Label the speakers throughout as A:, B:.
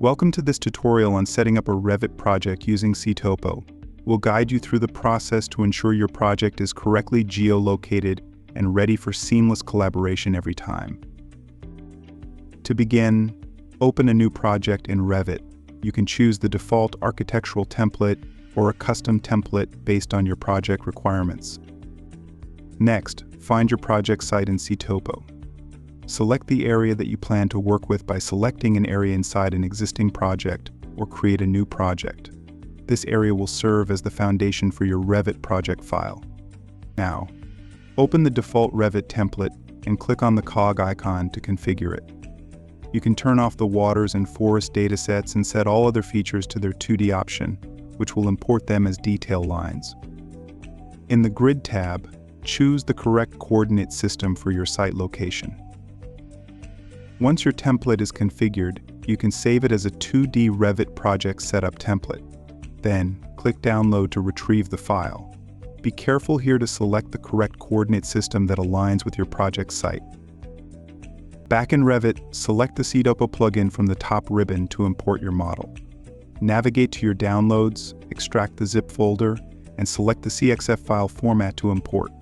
A: Welcome to this tutorial on setting up a Revit project using Cetopo. We'll guide you through the process to ensure your project is correctly geolocated and ready for seamless collaboration every time. To begin, open a new project in Revit. You can choose the default architectural template or a custom template based on your project requirements. Next, find your project site in Cetopo. Select the area that you plan to work with by selecting an area inside an existing project or create a new project. This area will serve as the foundation for your Revit project file. Now, open the default Revit template and click on the cog icon to configure it. You can turn off the waters and forest datasets and set all other features to their 2D option, which will import them as detail lines. In the Grid tab, choose the correct coordinate system for your site location. Once your template is configured, you can save it as a 2D Revit project setup template. Then, click Download to retrieve the file. Be careful here to select the correct coordinate system that aligns with your project site. Back in Revit, select the Cetopo plugin from the top ribbon to import your model. Navigate to your Downloads, extract the zip folder, and select the CXF file format to import.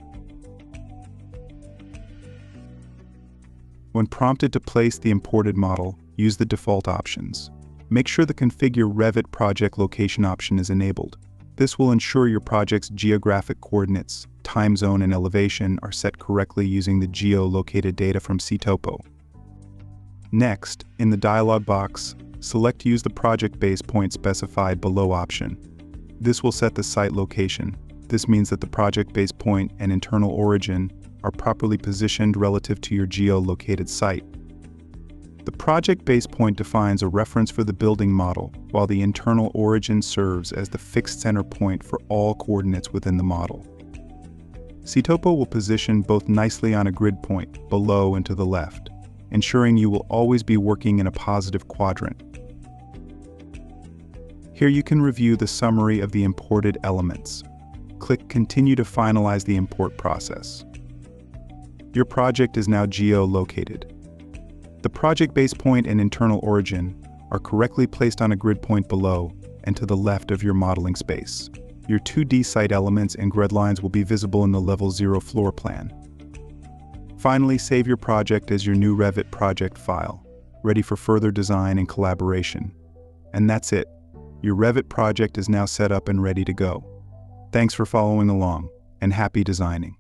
A: When prompted to place the imported model, use the default options. Make sure the Configure Revit Project Location option is enabled. This will ensure your project's geographic coordinates, time zone, and elevation are set correctly using the geolocated data from Cetopo. Next, in the dialog box, select Use the project base point specified below option. This will set the site location. This means that the project base point and internal origin are properly positioned relative to your geolocated site. The project base point defines a reference for the building model, while the internal origin serves as the fixed center point for all coordinates within the model. Cetopo will position both nicely on a grid point, below and to the left, ensuring you will always be working in a positive quadrant. Here you can review the summary of the imported elements. Click Continue to finalize the import process. Your project is now geolocated. The project base point and internal origin are correctly placed on a grid point below and to the left of your modeling space. Your 2D site elements and grid lines will be visible in the Level 0 floor plan. Finally, save your project as your new Revit project file, ready for further design and collaboration. And that's it. Your Revit project is now set up and ready to go. Thanks for following along, and happy designing.